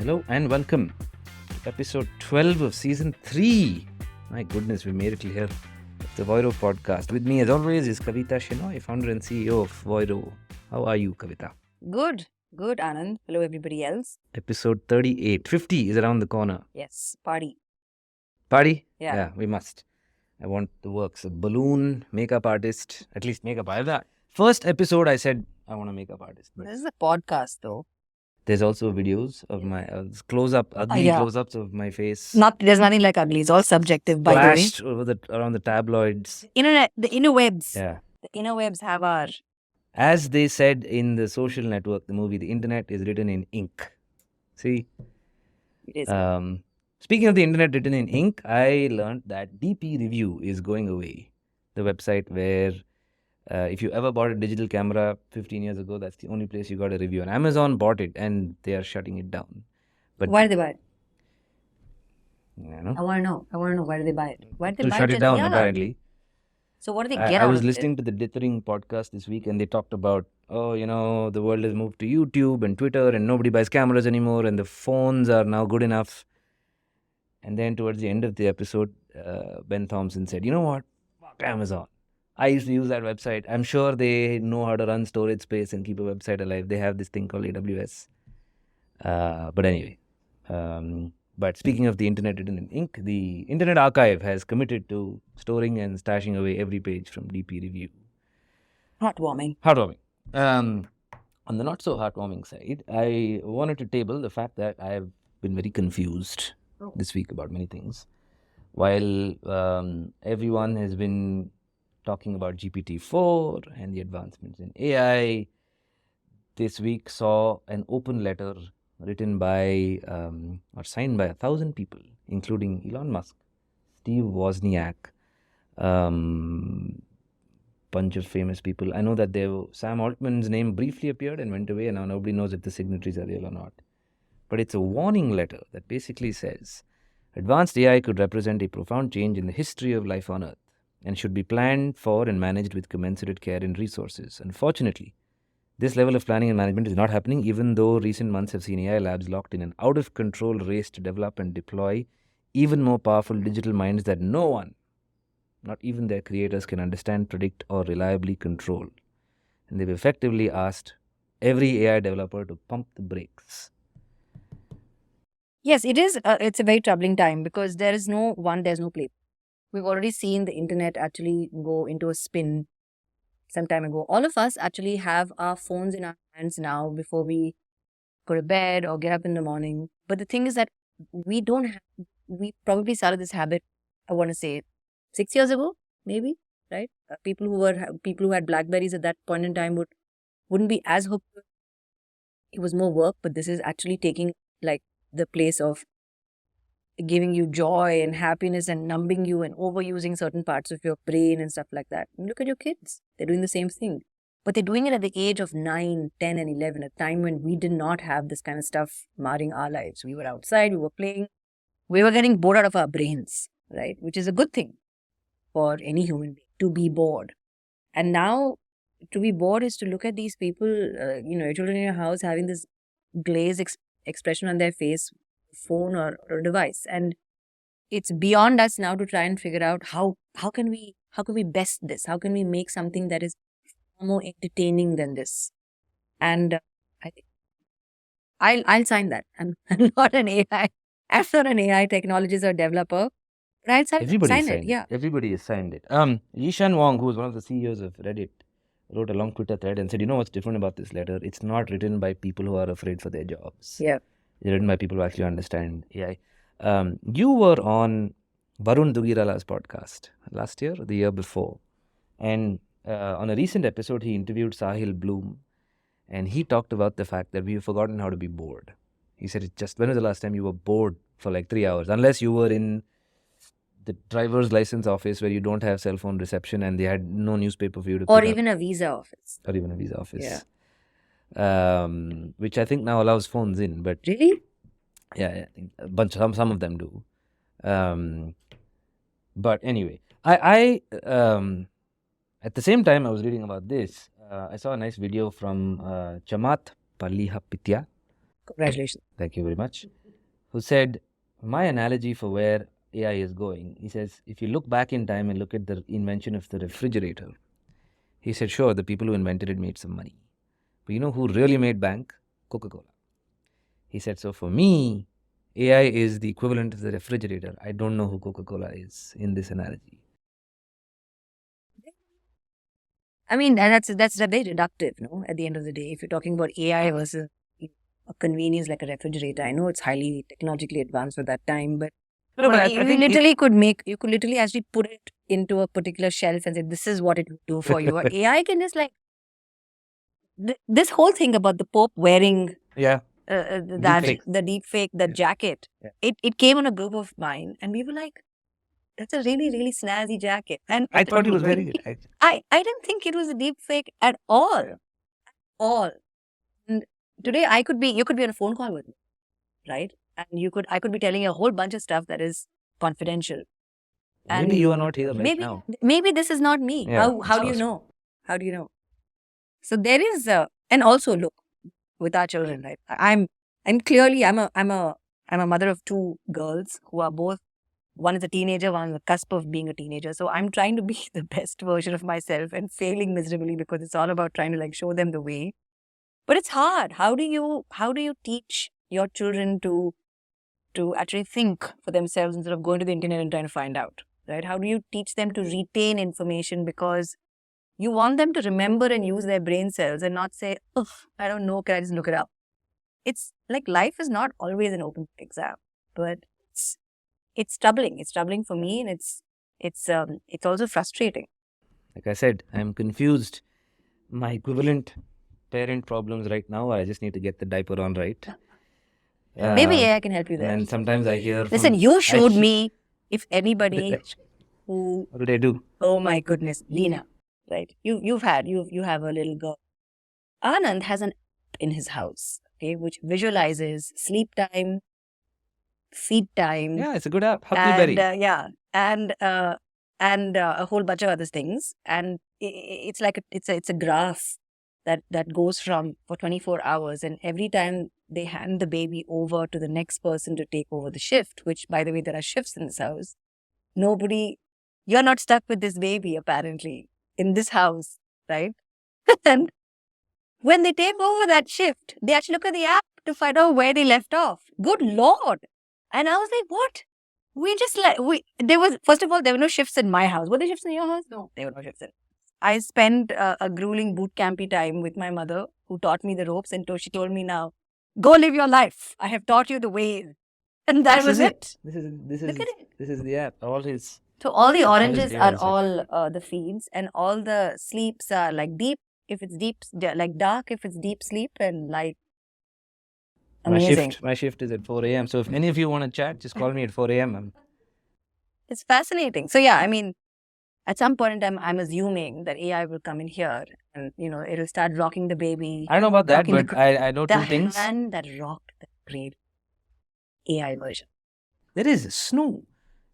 Hello and welcome to episode 12 of season 3. My goodness, we made it here. The Voiro podcast. With me as always is Kavita Shenoy, founder and CEO of Voiro. How are you, Kavita? Good, Anand. Hello, everybody else. Episode 38. 50 is around the corner. Yes, party. Party? Yeah. We must. I want the works. A balloon, makeup artist, at least makeup artist. First episode I said I want a makeup artist. But This is a podcast, though. there's also videos of my ugly yeah. close-ups of my face. There's nothing like ugly. It's all subjective, by the way. Flashed around the tabloids. The interwebs. Yeah. The interwebs have our... As they said in The Social Network, the movie, the internet is written in ink. See? It is. Speaking of the internet written in ink, I learned that DP Review is going away. The website where if you ever bought a digital camera 15 years ago, that's the only place you got a review. And Amazon bought it and they are shutting it down. But why did they buy it? I know. I want to know why did they buy it? Why did they buy shut it down, apparently. So what do they get I out was of listening to the Dithering podcast this week and they talked about, the world has moved to YouTube and Twitter and nobody buys cameras anymore and the phones are now good enough. And then towards the end of the episode, Ben Thompson said, you know what? Fuck Amazon. I used to use that website. I'm sure they know how to run storage space and keep a website alive. They have this thing called AWS. But anyway, but speaking of the internet written in ink, the Internet Archive has committed to storing and stashing away every page from DP Review. Heartwarming. On the not so heartwarming side, I wanted to table the fact that I have been very confused this week about many things. While everyone has been talking about GPT-4 and the advancements in AI, this week saw an open letter written by or signed by 1,000 people, including Elon Musk, Steve Wozniak, bunch of famous people. I know that Sam Altman's name briefly appeared and went away, and now nobody knows if the signatories are real or not. But it's a warning letter that basically says advanced AI could represent a profound change in the history of life on Earth and should be planned for and managed with commensurate care and resources. Unfortunately, this level of planning and management is not happening, even though recent months have seen AI labs locked in an out-of-control race to develop and deploy even more powerful digital minds that no one, not even their creators, can understand, predict, or reliably control. And they've effectively asked every AI developer to pump the brakes. Yes, it is. It's a very troubling time because there's no play. We've already seen the internet actually go into a spin some time ago. All of us actually have our phones in our hands now before we go to bed or get up in the morning. But the thing is that we probably started this habit, I want to say 6 years ago, maybe, right? People who had Blackberries at that point in time wouldn't be as hooked. It was more work, but this is actually taking like the place of giving you joy and happiness and numbing you and overusing certain parts of your brain and stuff like that. And look at your kids. They're doing the same thing. But they're doing it at the age of 9, 10 and 11, a time when we did not have this kind of stuff marring our lives. We were outside, we were playing. We were getting bored out of our brains, right? Which is a good thing for any human being, to be bored. And now, to be bored is to look at these people, your children in your house having this glazed expression on their face, phone or device, and it's beyond us now to try and figure out how can we best this, how can we make something that is more entertaining than this. And I think I'll sign that. I'm not an AI technologist or developer, but I'll sign it. Yeah, Everybody has signed it. Yishan Wong, who is one of the CEOs of Reddit, wrote a long Twitter thread and said, you know what's different about this letter? It's not written by people who are afraid for their jobs. Yeah. It's written by people who actually understand AI. You were on Varun Dugirala's podcast last year or the year before. And on a recent episode, he interviewed Sahil Bloom. And he talked about the fact that we've forgotten how to be bored. He said, when was the last time you were bored for like 3 hours? Unless you were in the driver's license office where you don't have cell phone reception and they had no newspaper for you to pick or even a visa office. Yeah. Which I think now allows phones in, but really, yeah, I think some of them do. But anyway, I at the same time I was reading about this, I saw a nice video from Chamath, Palihapitiya, Congratulations. Thank you very much. Who said, my analogy for where AI is going, he says, if you look back in time and look at the invention of the refrigerator, he said, sure, the people who invented it made some money. But you know who really made bank? Coca-Cola. He said, so for me, AI is the equivalent of the refrigerator. I don't know who Coca-Cola is in this analogy. I mean, that's very reductive, no? At the end of the day, if you're talking about AI versus a convenience like a refrigerator, I know it's highly technologically advanced for that time, but No, but you literally could actually put it into a particular shelf and say, this is what it will do for you. AI can just like, this whole thing about the Pope wearing yeah, the deep fake, jacket, it came on a group of mine and we were like, that's a really, really snazzy jacket. And I thought he was wearing it. I didn't think it was a deep fake at all. And today you could be on a phone call with me, right? And I could be telling you a whole bunch of stuff that is confidential. And maybe you are not here right now. Maybe this is not me. Yeah, how do you know? How do you know? So there is and also look with our children, right? I'm a mother of two girls who are both, one is a teenager, one on the cusp of being a teenager. So I'm trying to be the best version of myself and failing miserably because it's all about trying to like show them the way. But it's hard. How do you teach your children to actually think for themselves instead of going to the internet and trying to find out, right? How do you teach them to retain information because you want them to remember and use their brain cells and not say, oh, I don't know, can I just look it up? It's like life is not always an open exam, but it's troubling. It's troubling for me, and it's also frustrating. Like I said, I'm confused. My equivalent parent problems right now, I just need to get the diaper on right. Maybe AI can help you there. And sometimes I hear. Listen, you showed me if anybody who. What did I do? Oh my goodness, Lena, right? You have a little girl. Anand has an app in his house, okay, which visualizes sleep time, feed time. Yeah, it's a good app. Huckleberry. And a whole bunch of other things. And it's like it's a graph that goes for 24 hours. And every time they hand the baby over to the next person to take over the shift, which, by the way, there are shifts in this house. You're not stuck with this baby, apparently, in this house, right? And when they take over that shift, they actually look at the app to find out where they left off. Good Lord. And I was like, what? First of all, there were no shifts in my house. Were there shifts in your house? No, there were no shifts in. I spent a grueling boot campy time with my mother, who taught me the ropes, and she told me, now, go live your life. I have taught you the ways. And that was it. This is the app. So all the oranges are all the feeds, and all the sleeps are like deep if it's deep, like dark if it's deep sleep, and light. Amazing. My shift is at 4 a.m. So if any of you want to chat, just call me at 4 a.m. It's fascinating. So yeah, I mean, at some point in time, I'm assuming that AI will come in here and, it'll start rocking the baby. I don't know about that, but I know two things. The hand that rocked the great AI version. There is Snoo.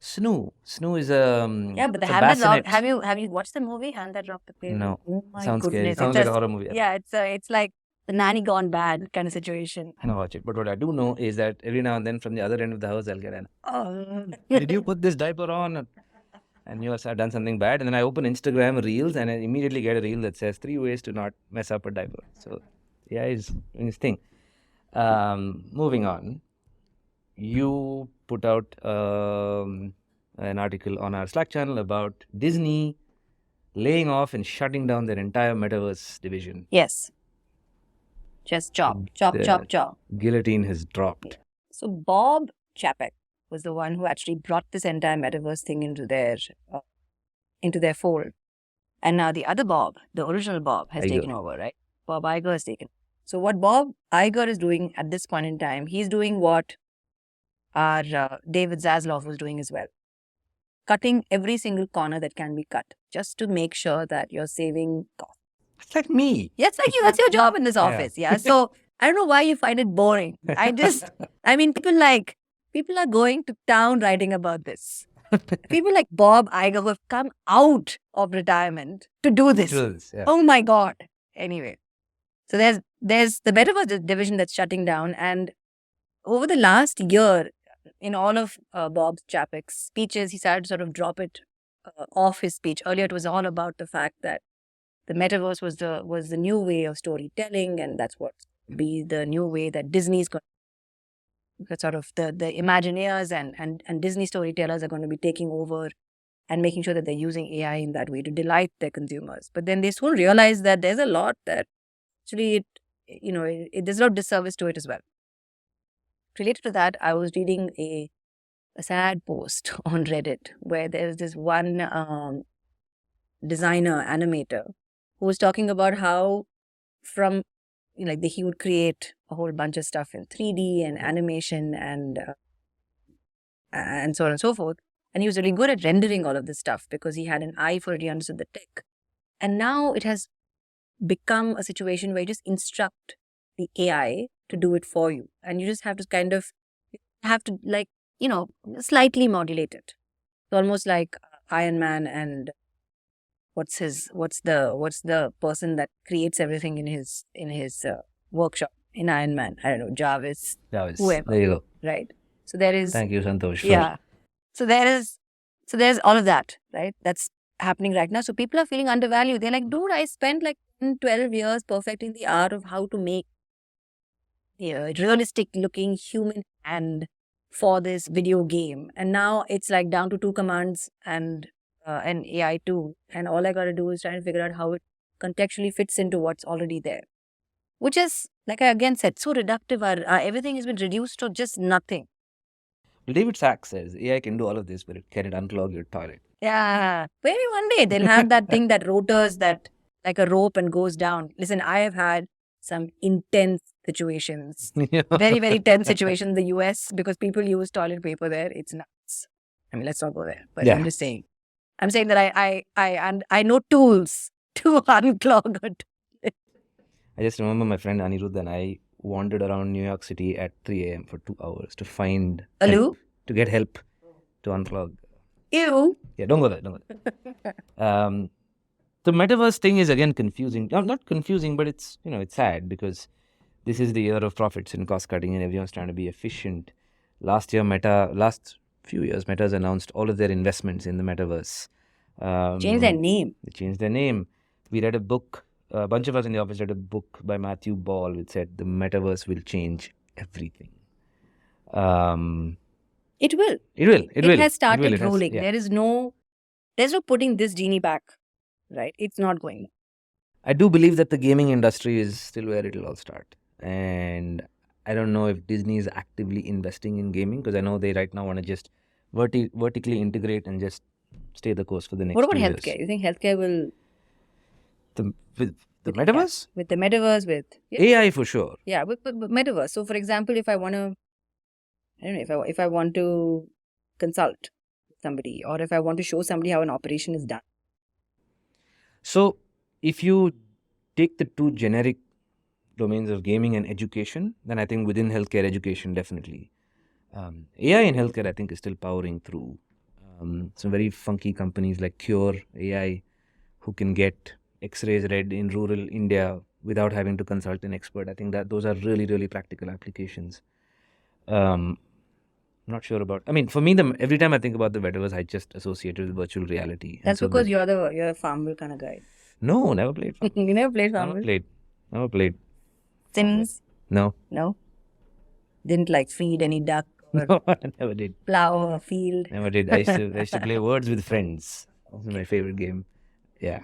Snoo is a but the hand that rocked. Have you watched the movie Hand That Rocked the Baby? No. Oh my Sounds goodness. scary. Sounds like a horror movie. Yeah, it's like the nanny gone bad kind of situation. I know watch it, but what I do know is that every now and then from the other end of the house, I'll get did you put this diaper on? And you have done something bad. And then I open Instagram Reels and I immediately get a reel that says 3 ways to not mess up a diaper. So yeah, is doing his thing. Moving on. You put out an article on our Slack channel about Disney laying off and shutting down their entire Metaverse division. Yes. Just chop. Guillotine has dropped. So Bob Chapek was the one who actually brought this entire Metaverse thing into their fold. And now the other Bob, the original Bob, has taken over, right? Bob Iger has taken. So what Bob Iger is doing at this point in time, he's doing what our David Zaslav was doing as well. Cutting every single corner that can be cut, just to make sure that you're saving costs. It's like me. Yeah, it's like you. That's your job in this office. Yeah. So I don't know why you find it boring. People are going to town writing about this. People like Bob Iger who have come out of retirement to do this. Yeah. Oh my God. Anyway. So there's there's the Metaverse division that's shutting down. And over the last year, in all of Bob Chapek's speeches, he started to sort of drop it off his speech. Earlier, it was all about the fact that the metaverse was the new way of storytelling, and that's what be the new way that Disney's going. Sort of the Imagineers and Disney storytellers are going to be taking over and making sure that they're using AI in that way to delight their consumers. But then they soon realize that there's a lot that actually there's a lot of disservice to it as well. Related to that, I was reading a sad post on Reddit where there's this one designer, animator, who was talking about how from he would create a whole bunch of stuff in 3D and animation and so on and so forth. And he was really good at rendering all of this stuff because he had an eye for it, he understood the tech. And now it has become a situation where you just instruct the AI to do it for you. And you just have to slightly modulate it. It's almost like Iron Man and what's the person that creates everything in his workshop in Iron Man? I don't know, Jarvis. Whoever. There you go. Right. So there is. Thank you, Santosh. Yeah. So there's all of that, right? That's happening right now. So people are feeling undervalued. They're like, dude, I spent 12 years perfecting the art of how to make a realistic looking human hand for this video game. And now it's down to 2 commands and an AI tool. And all I got to do is try and figure out how it contextually fits into what's already there. Which is, like I again said, so reductive. Everything has been reduced to just nothing. Well, David Sachs says AI can do all of this, but can it unclog your toilet? Yeah. Maybe one day they'll have that thing that rotors that like a rope and goes down. Listen, I have had some intense situations. Very, very tense situations in the US because people use toilet paper there. It's nuts. I mean, let's not go there. But I'm just saying. I'm saying that I know tools to unclog it. I just remember my friend Anirudh and I wandered around New York City at 3 a.m. for 2 hours to find help, to get help to unclog. Ew. Yeah, don't go there. The metaverse thing is again confusing. Not confusing, but it's it's sad because this is the year of profits and cost cutting, and everyone's trying to be efficient. Last few years, Meta has announced all of their investments in the metaverse. Change their name. They changed their name. We read a book. A bunch of us in the office read a book by Matthew Ball which said the metaverse will change everything. It will. It has started rolling. There's no putting this genie back, right? It's not going. I do believe that the gaming industry is still where it'll all start. And I don't know if Disney is actively investing in gaming because I know they right now want to just vertically integrate and just stay the course for the next 2 years. What about healthcare? You think healthcare will... With the metaverse? With the metaverse, with... Yeah. AI for sure. Yeah, with metaverse. So, for example, if I want to... I don't know, if I want to consult somebody or if I want to show somebody how an operation is done. So, if you take the two generic domains of gaming and education, then I think within healthcare education, definitely. AI in healthcare, I think, is still powering through. Some very funky companies like Cure AI, who can get X-rays read in rural India without having to consult an expert. I think that those are really, really practical applications. I'm not sure about... I mean, for me, every time I think about the metaverse, I just associate it with virtual reality. That's because you're a Farmville kind of guy. No, never played Farmville. You never played Farmville? Never played. Sims? No. Didn't feed any duck? No, I never did. Plow a field? Never did. I used to play Words with Friends. That was my favorite game. Yeah.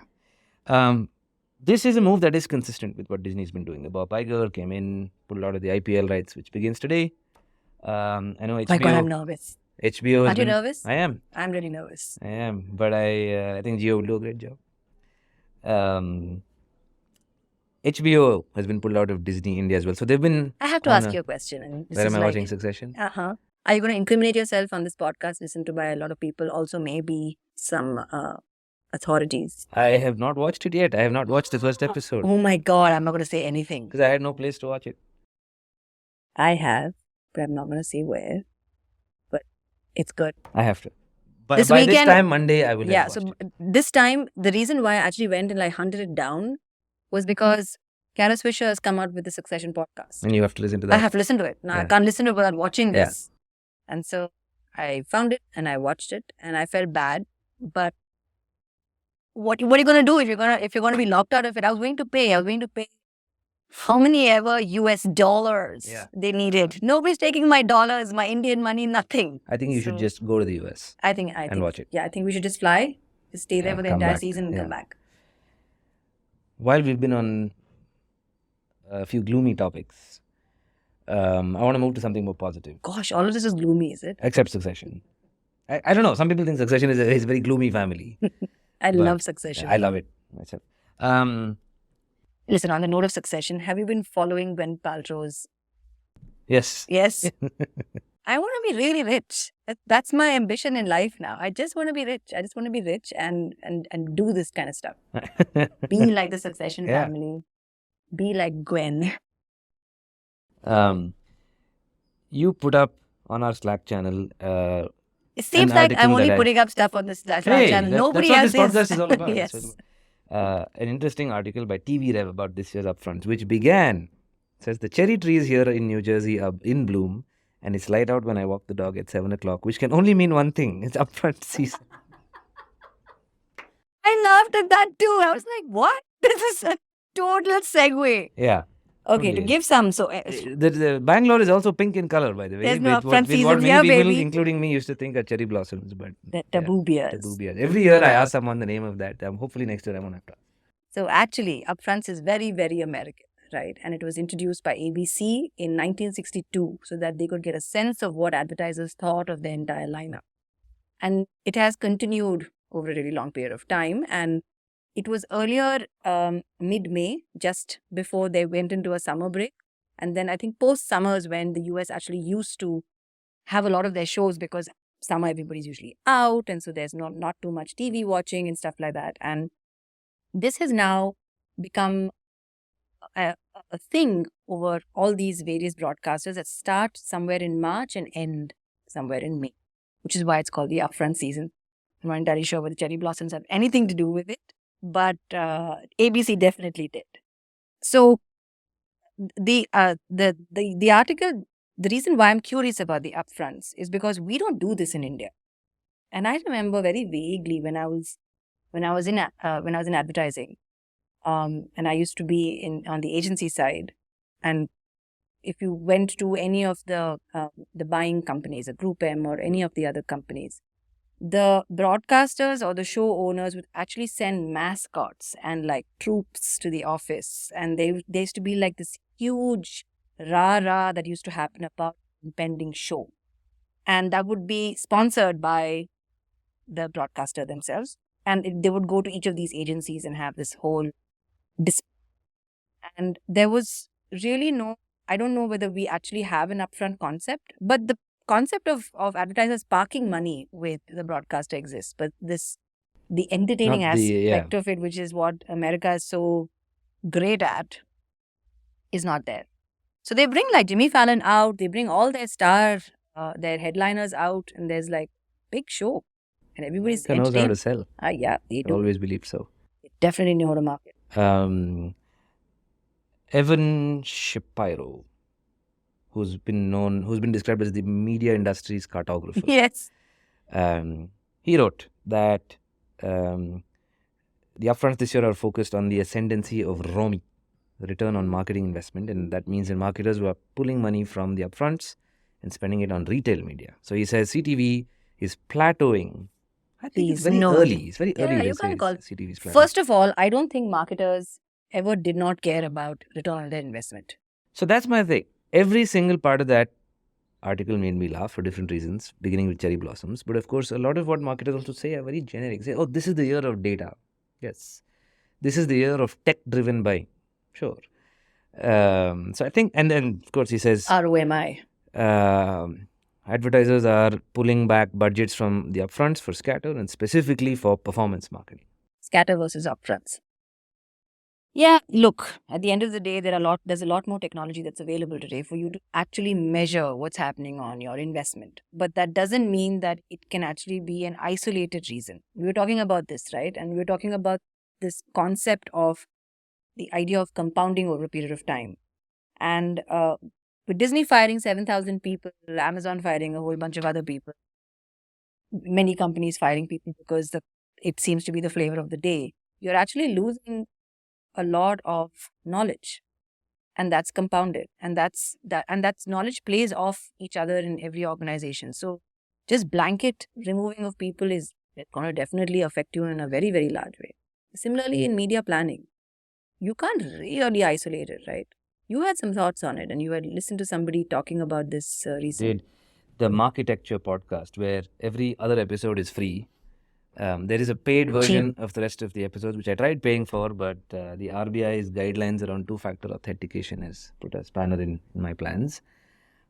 This is a move that is consistent with what Disney's been doing. The Bob Iger came in, pulled out of the IPL rights, which begins today. I know HBO... My God, I'm nervous. HBO Aren't you nervous? I am. I'm really nervous. I am. But I think Gio will do a great job. HBO has been pulled out of Disney India as well. So they've been... I have to ask you a question. Where am I watching Succession? Are you going to incriminate yourself on this podcast, listened to by a lot of people, also maybe some authorities? I have not watched it yet. I have not watched the first episode. Oh my God, I'm not going to say anything. Because I had no place to watch it. I have, but I'm not going to say where. But it's good. I have to. By this time, Monday, I will have watched it. This time, the reason why I actually went and hunted it down was because Kara Swisher has come out with the Succession podcast. And you have to listen to I that. have to listen to it. Now I Yeah. can't listen to it without watching Yeah. this. And so I found it and I watched it and I felt bad. But what are you gonna do if you're gonna be locked out of it? I was going to pay how many ever US dollars they needed. Nobody's taking my dollars, my Indian money, nothing. I think you should So, just go to the US I think and watch it. Yeah, I think we should just fly, just stay there for the come entire back. season and Yeah. come back. While we've been on a few gloomy topics, I want to move to something more positive. Gosh, all of this is gloomy, is it? Except Succession. I don't know. Some people think Succession is a very gloomy family. I But love Succession. I love it myself. Listen, on the note of Succession, have you been following Gwen Paltrow's? Yes. Yes. I want to be really rich. That's my ambition in life now. I just want to be rich. I just want to be rich and do this kind of stuff. Be like the Succession Yeah. family. Be like Gwen. You put up on our Slack channel. It seems An like article I'm only that I- putting up stuff on this Slack Hey, channel. that's Nobody what else this podcast is all about. Yes. That's what it's about. An interesting article by TV Rev about this year's Upfronts, which began, says the cherry trees here in New Jersey are in bloom, and it's light out when I walk the dog at 7 o'clock, which can only mean one thing: it's Upfront season. I laughed at that too. I was like, what? This is a total segue. Yeah. Okay, to Totally. give some. So, The Bangalore is also pink in color, by the way. There's no with Upfront what season many here, people, baby. including me, used to think are cherry blossoms, but the taboo beers. taboo beers. Every year I ask someone the name of that. Hopefully next year I won't have to. So actually, Upfronts is very, very American, right? And it was introduced by ABC in 1962 so that they could get a sense of what advertisers thought of the entire lineup. And it has continued over a really long period of time. And it was earlier mid-May, just before they went into a summer break. And then I think post-summers when the US actually used to have a lot of their shows because summer everybody's usually out. And so there's not too much TV watching and stuff like that. And this has now become a thing over all these various broadcasters that start somewhere in March and end somewhere in May, which is why it's called the Upfront season. I'm not entirely sure whether cherry blossoms have anything to do with it, but ABC definitely did. So the article, the reason why I'm curious about the Upfronts is because we don't do this in India. And I remember very vaguely when I was in advertising, and I used to be on the agency side, and if you went to any of the buying companies, a Group M or any of the other companies, the broadcasters or the show owners would actually send mascots and like troops to the office, and they used to be like this huge rah-rah that used to happen about impending show, and that would be sponsored by the broadcaster themselves. And they would go to each of these agencies and have this whole display. And there was really I don't know whether we actually have an upfront concept, but the concept of advertisers parking money with the broadcaster exists. But the entertaining aspect of it, which is what America is so great at, is not there. So they bring like Jimmy Fallon out, they bring all their stars, their headliners out, and there's like big show. And everybody's knows how to sell. Yeah, they do. Always believed so. They definitely know how to market. Evan Shapiro, who's been described as the media industry's cartographer. Yes. He wrote that the upfronts this year are focused on the ascendancy of ROMI, return on marketing investment, and that means in marketers who are pulling money from the upfronts and spending it on retail media. So he says CTV is plateauing. I think it's very early. It's very early to say CTV is plateauing. First of all, I don't think marketers ever did not care about return on their investment. So that's my thing. Every single part of that article made me laugh for different reasons, beginning with cherry blossoms. But of course, a lot of what marketers also say are very generic. Say, oh, this is the year of data. Yes. This is the year of tech-driven buying. Sure. So I think, and then of course he says ROMI. Advertisers are pulling back budgets from the upfronts for scatter and specifically for performance marketing. Scatter versus upfronts. Yeah, look, at the end of the day, there's a lot more technology that's available today for you to actually measure what's happening on your investment. But that doesn't mean that it can actually be an isolated reason. We were talking about this, right? And we were talking about this concept of the idea of compounding over a period of time. And with Disney firing 7,000 people, Amazon firing a whole bunch of other people, many companies firing people because it seems to be the flavor of the day, you're actually losing a lot of knowledge, and that's compounded, and that's knowledge plays off each other in every organization. So just blanket removing of people is going to definitely affect you in a very, very large way. Similarly, in media planning, you can't really isolate it, right? You had some thoughts on it, and you had listened to somebody talking about this recently. The Marketecture podcast, where every other episode is free. There is a paid version of the rest of the episodes, which I tried paying for, but the RBI's guidelines around two-factor authentication has put a spanner in my plans.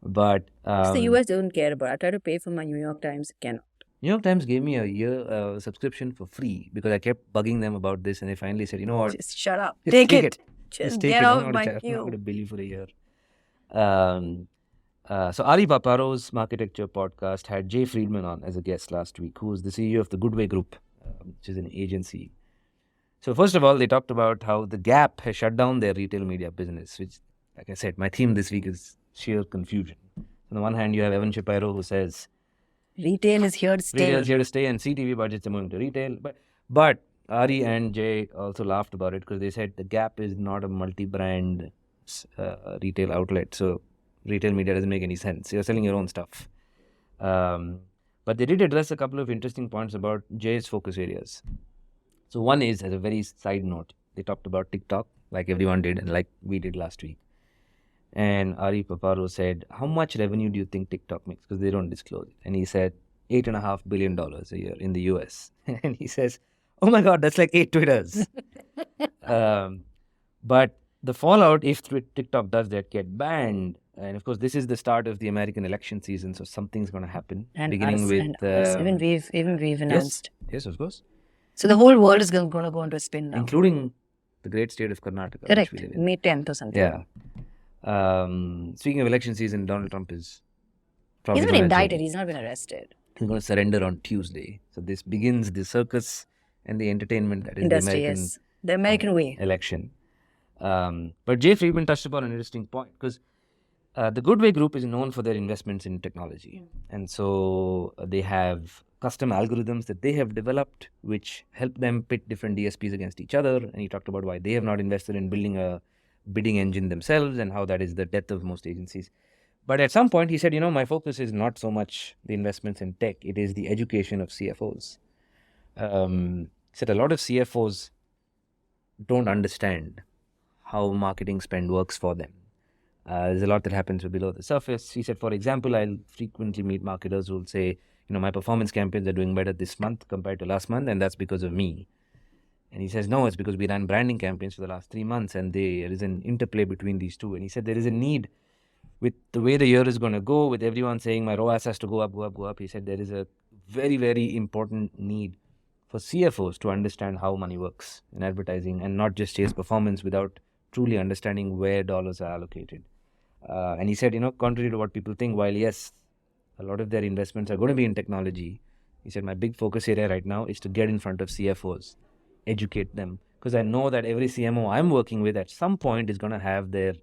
But the US don't care about it. I try to pay for my New York Times, it cannot. New York Times gave me a year subscription for free because I kept bugging them about this, and they finally said, you know what? Just shut up. Take it. Just get off my queue. I'm not going to bill you for a year. So Ari Paparo's Marketecture podcast had Jay Friedman on as a guest last week, who is the CEO of the Goodway Group, which is an agency. So first of all, they talked about how the Gap has shut down their retail media business, which, like I said, my theme this week is sheer confusion. On the one hand, you have Evan Shapiro who says, retail is here to stay. Retail is here to stay, and CTV budgets are moving to retail. But Ari and Jay also laughed about it because they said the Gap is not a multi-brand retail outlet. So retail media doesn't make any sense. You're selling your own stuff. But they did address a couple of interesting points about Jay's focus areas. So one is, as a very side note, they talked about TikTok, like everyone did and like we did last week. And Ari Paparo said, how much revenue do you think TikTok makes? Because they don't disclose it. And he said, $8.5 billion a year in the US. And he says, oh my God, that's like 8 Twitters. But the fallout, if TikTok does that, get banned. And of course, this is the start of the American election season, so something's going to happen. And beginning us, with and us. Even we've announced. Yes, of course. So the whole world is going to go into a spin now, including the great state of Karnataka. Correct. May 10th or something. Yeah. Speaking of election season, Donald Trump is probably he's been indicted. He's not been arrested. He's going to surrender on Tuesday. So this begins the circus and the entertainment that is industry, the American way election. But Jay Friedman touched upon an interesting point because the Goodway Group is known for their investments in technology. And so they have custom algorithms that they have developed which help them pit different DSPs against each other. And he talked about why they have not invested in building a bidding engine themselves and how that is the death of most agencies. But at some point he said, my focus is not so much the investments in tech, it is the education of CFOs. He said a lot of CFOs don't understand how marketing spend works for them. There's a lot that happens below the surface. He said, for example, I'll frequently meet marketers who will say, my performance campaigns are doing better this month compared to last month, and that's because of me. And he says, no, it's because we ran branding campaigns for the last 3 months, and there is an interplay between these two. And he said there is a need with the way the year is going to go, with everyone saying my ROAS has to go up, go up, go up. He said there is a very, very important need for CFOs to understand how money works in advertising and not just chase performance without truly understanding where dollars are allocated. And he said, contrary to what people think, while yes, a lot of their investments are going to be in technology, he said, my big focus area right now is to get in front of CFOs, educate them. Because I know that every CMO I'm working with at some point is going to have their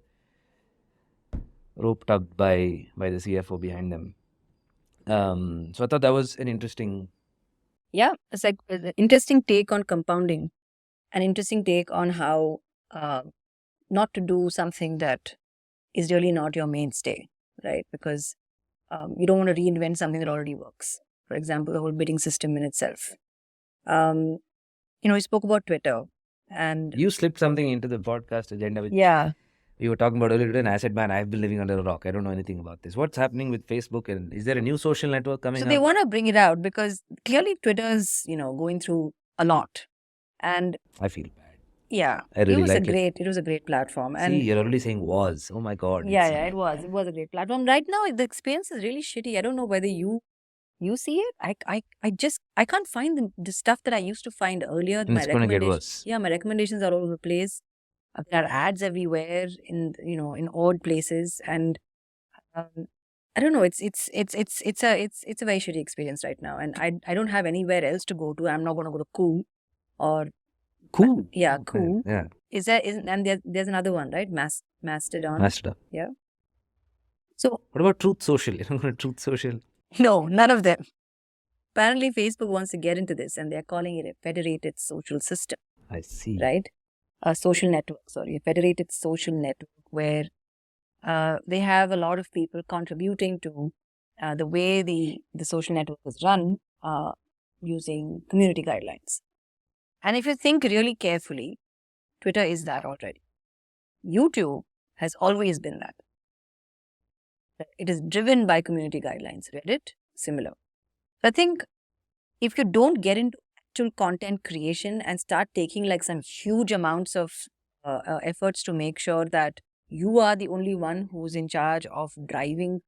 rope tugged by the CFO behind them. So I thought that was an interesting... Yeah, it's like an interesting take on compounding, an interesting take on how not to do something that is really not your mainstay, right? Because you don't want to reinvent something that already works. For example, the whole bidding system in itself. We spoke about Twitter, and you slipped something into the podcast agenda. Which we were talking about earlier today, and I said, man, I've been living under a rock. I don't know anything about this. What's happening with Facebook, and is there a new social network coming up? So they want to bring it out because clearly Twitter is, going through a lot, and I feel bad. Yeah, I really it was a great platform. And see, you're already saying was. Oh my God. Yeah, it was a great platform. Right now, the experience is really shitty. I don't know whether you see it. I can't find the stuff that I used to find earlier. And it's going to get worse. Yeah, my recommendations are all over the place. There are ads everywhere in odd places, and I don't know. It's a very shitty experience right now, and I don't have anywhere else to go to. I'm not going to go to Cool or Cool. Yeah, Cool. Yeah. there's another one, right? Mastodon. Mastodon. Yeah. So What about Truth Social? You know, Truth Social. no, none of them. Apparently, Facebook wants to get into this, and they're calling it a federated social system, I see. right? A social network, sorry, a federated social network where they have a lot of people contributing to the way the social network is run using community guidelines. And if you think really carefully, Twitter is that already. YouTube has always been that. It is driven by community guidelines. Reddit, similar. So I think if you don't get into actual content creation and start taking like some huge amounts of efforts to make sure that you are the only one who's in charge of driving,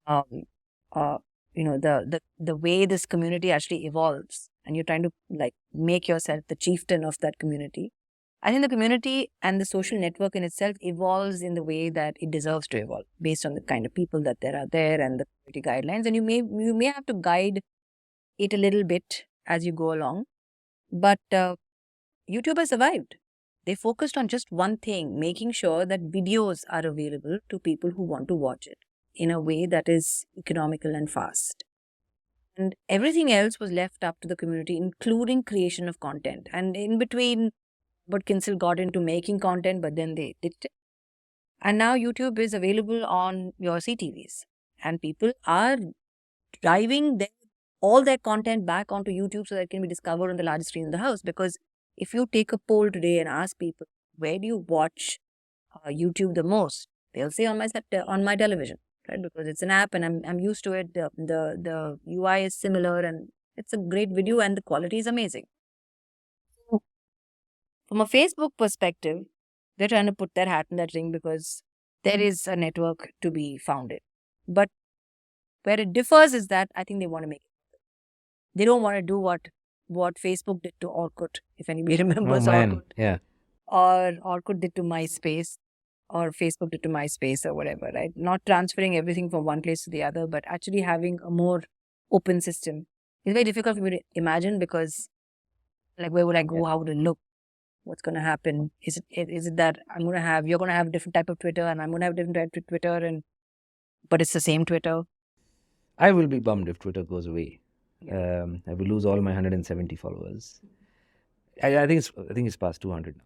the way this community actually evolves, and you're trying to like make yourself the chieftain of that community. I think the community and the social network in itself evolves in the way that it deserves to evolve based on the kind of people that there are there and the community guidelines. And you may have to guide it a little bit as you go along. But YouTube has survived. They focused on just one thing, making sure that videos are available to people who want to watch it in a way that is economical and fast. And everything else was left up to the community, including creation of content. And in between, but Kinsel got into making content, but then they did it. And now YouTube is available on your CTVs. And people are driving all their content back onto YouTube so that it can be discovered on the largest screen in the house. Because if you take a poll today and ask people, where do you watch YouTube the most? They'll say on my television, right? Because it's an app and I'm used to it. The UI is similar and it's a great video and the quality is amazing. From a Facebook perspective, they're trying to put their hat in that ring because there is a network to be founded. But where it differs is that I think they want to make it. They don't want to do what Facebook did to Orkut, if anybody remembers Orkut. Yeah. Or Orkut did to MySpace, or Facebook did to MySpace or whatever, right? Not transferring everything from one place to the other, but actually having a more open system. It's very difficult for me to imagine because, like, where would I go? How would it look? What's going to happen? Is it that you're going to have a different type of Twitter and I'm going to have a different type of Twitter, but it's the same Twitter? I will be bummed if Twitter goes away. I will lose all my 170 followers. I think it's past 200 now.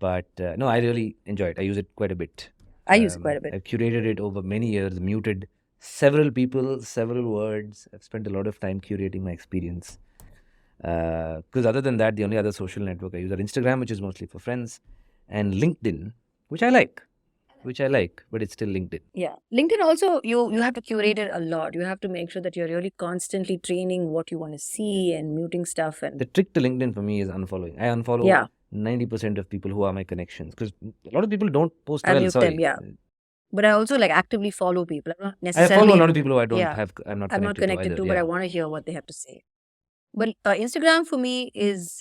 But no, I really enjoy it. I use it quite a bit. I use it quite a bit. I've curated it over many years, muted several people, several words. I've spent a lot of time curating my experience. Because other than that, the only other social network I use are Instagram, which is mostly for friends, and LinkedIn, which I like, but it's still LinkedIn. Yeah. LinkedIn also, you have to curate it a lot. You have to make sure that you're really constantly training what you want to see and muting stuff. And the trick to LinkedIn for me is unfollowing. I unfollow 90% of people who are my connections because a lot of people don't post well. Sorry. Them, but I also like actively follow people. I don't necessarily. I follow a lot of people who I don't have. I'm not connected to, but I want to hear what they have to say. But Instagram for me is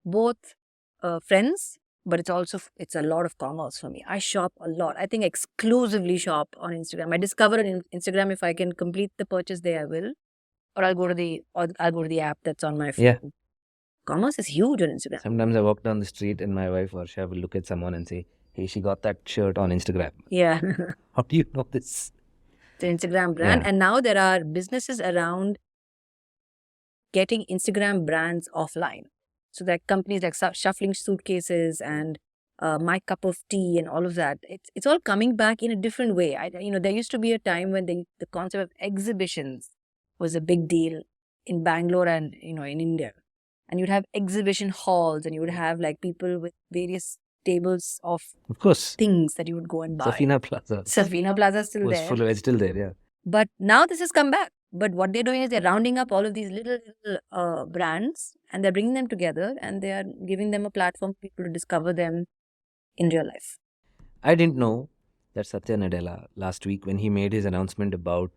both friends, but it's a lot of commerce for me. I shop a lot. I think exclusively shop on Instagram. I discover on Instagram if I can complete the purchase there, I will, or I'll go to the app that's on my phone. Yeah. Commerce is huge on Instagram. Sometimes I walk down the street and my wife or Shah will look at someone and say, "Hey, she got that shirt on Instagram." Yeah. How do you know this? It's an Instagram brand, and now there are businesses around getting Instagram brands offline. So there are companies like Shuffling Suitcases and My Cup of Tea and all of that. It's all coming back in a different way. There used to be a time when the concept of exhibitions was a big deal in Bangalore and in India. And you'd have exhibition halls and you would have like people with various tables of course, things that you would go and buy. Safina Plaza. Safina Plaza is still there. It's still there, yeah. But now this has come back. But what they're doing is they're rounding up all of these little brands and they're bringing them together and they are giving them a platform for people to discover them in real life. I didn't know that Satya Nadella last week when he made his announcement about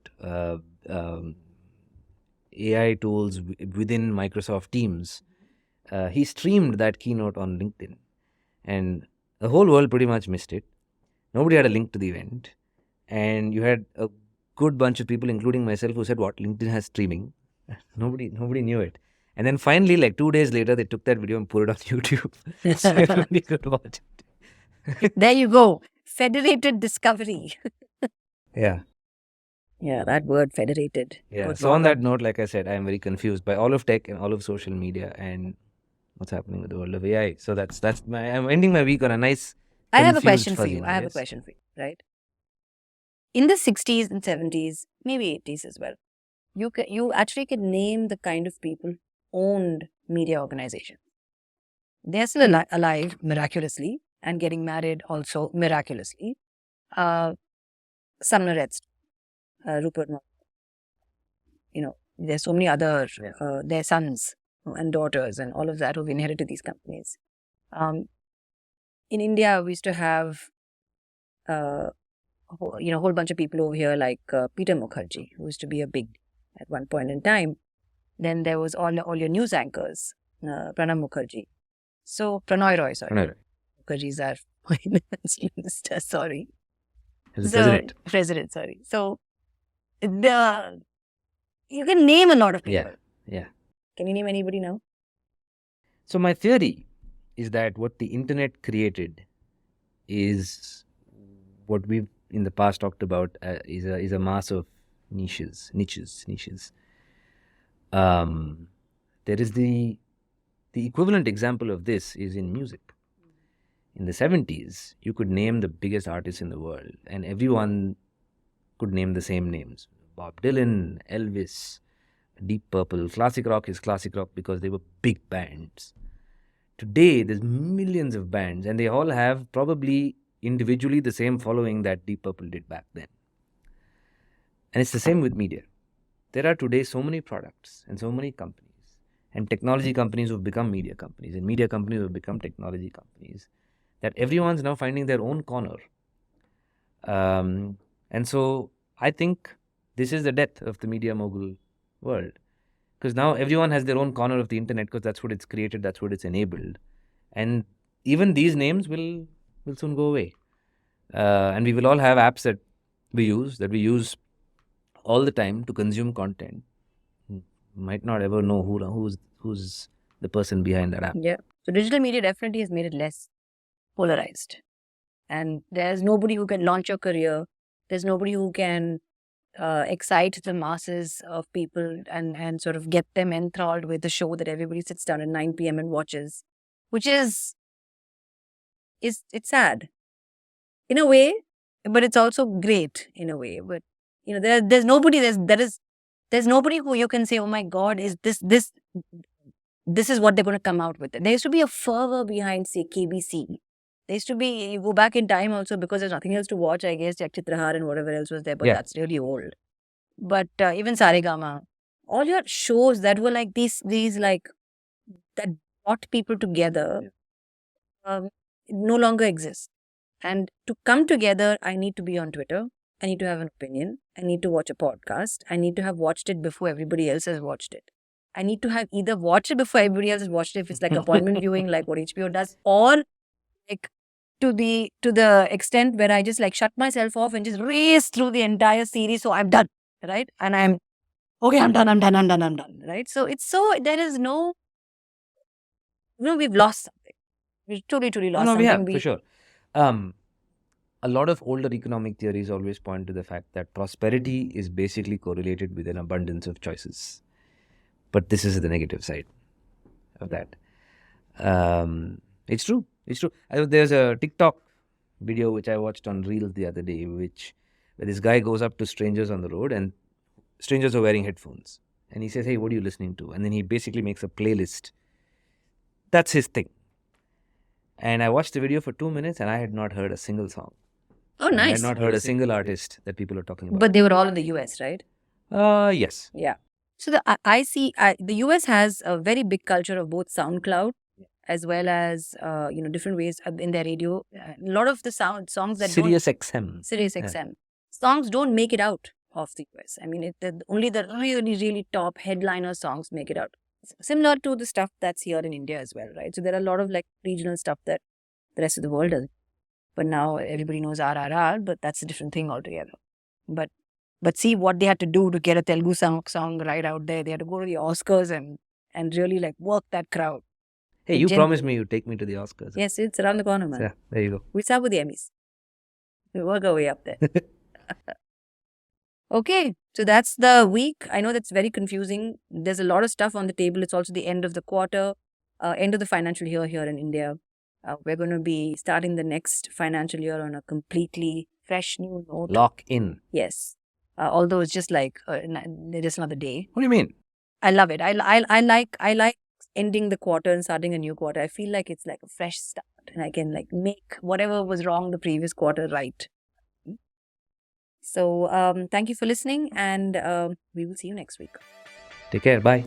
AI tools within Microsoft Teams, he streamed that keynote on LinkedIn and the whole world pretty much missed it. Nobody had a link to the event and you had a good bunch of people, including myself, who said, "What? LinkedIn has streaming?" Nobody knew it. And then finally, like 2 days later, they took that video and put it on YouTube. So everybody could watch it. There you go. Federated discovery. Yeah. Yeah, that word federated. Yeah. was So on brought that up. note, like I said, I'm very confused by all of tech and all of social media and what's happening with the world of AI. So I'm ending my week on a nice. I have a confused, question for fuzzy you. note, I have a yes? question for you, right? In the 60s and 70s, maybe 80s as well, you actually can name the kind of people owned media organizations. They're still alive miraculously and getting married also miraculously. Sumner Redstone, Rupert Murdoch, there's so many other, their sons and daughters and all of that who've inherited these companies. In India, we used to have, a whole bunch of people over here like Peter Mukherjee, who used to be a big at one point in time. Then there was all your news anchors, Pranab Mukherjee. So, Pranoy Roy, sorry. Pranoy Roy. Mukherjee's our finance minister, sorry. He's the president. President, sorry. So, you can name a lot of people. Yeah. Can you name anybody now? So my theory is that what the internet created is what we've in the past talked about is a mass of niches. There is the equivalent example of this is in music. In the 70s, you could name the biggest artists in the world, and everyone could name the same names: Bob Dylan, Elvis, Deep Purple. Classic rock is classic rock because they were big bands. Today, there's millions of bands, and they all have probably individually the same following that Deep Purple did back then. And it's the same with media. There are today so many products and so many companies, and technology companies who have become media companies, and media companies who have become technology companies, that everyone's now finding their own corner. And so I think this is the death of the media mogul world. Because now everyone has their own corner of the internet because that's what it's created, that's what it's enabled. And even these names will soon go away. And we will all have apps that we use all the time to consume content. Might not ever know who's the person behind that app. Yeah. So digital media definitely has made it less polarized. And there's nobody who can launch your career. There's nobody who can excite the masses of people and sort of get them enthralled with the show that everybody sits down at 9 p.m. and watches, which is it's sad in a way, but it's also great in a way. But there's nobody there's nobody who you can say, oh my God, is this is what they're going to come out with. There used to be a fervor behind, say, KBC. There used to be, you go back in time also because there's nothing else to watch, I guess, Chak Chitrahar and whatever else was there, but that's really old. But even Saregama, all your shows that were like these like, that brought people together, no longer exist. And to come together, I need to be on Twitter. I need to have an opinion. I need to watch a podcast. I need to have watched it before everybody else has watched it. I need to have either watched it before everybody else has watched it, if it's like appointment viewing, like what HBO does, or like to the extent where I just like shut myself off and just race through the entire series. So I'm done, right? And I'm done, right? So there is no, we've lost something. We've truly lost something. We have, for sure. A lot of older economic theories always point to the fact that prosperity is basically correlated with an abundance of choices. But this is the negative side of that. It's true. There's a TikTok video which I watched on Reels the other day, where this guy goes up to strangers on the road, and strangers are wearing headphones. And he says, hey, what are you listening to? And then he basically makes a playlist. That's his thing. And I watched the video for 2 minutes and I had not heard a single song. Oh, nice. I had not heard a single artist that people are talking about. But they were all in the US, right? Yes. Yeah. So I see the US has a very big culture of both SoundCloud as well as different ways in their radio. A lot of the songs that Sirius XM. Songs don't make it out of the US. I mean, only the really, really top headliner songs make it out. Similar to the stuff that's here in India as well, right? So there are a lot of like regional stuff that the rest of the world doesn't. But now everybody knows RRR, but that's a different thing altogether. But see what they had to do to get a Telugu song right out there. They had to go to the Oscars and and really like work that crowd. Hey, you promised me you'd take me to the Oscars. Yes, it's around the corner, man. Yeah, there you go. We start with the Emmys. We work our way up there. Okay, so that's the week. I know that's very confusing. There's a lot of stuff on the table. It's also the end of the quarter, end of the financial year here in India. We're going to be starting the next financial year on a completely fresh new note. Lock in. Yes. Although it's just like just another day. What do you mean? I love it. I like ending the quarter and starting a new quarter. I feel like it's like a fresh start, and I can like make whatever was wrong the previous quarter right. So thank you for listening, and we will see you next week. Take care. Bye.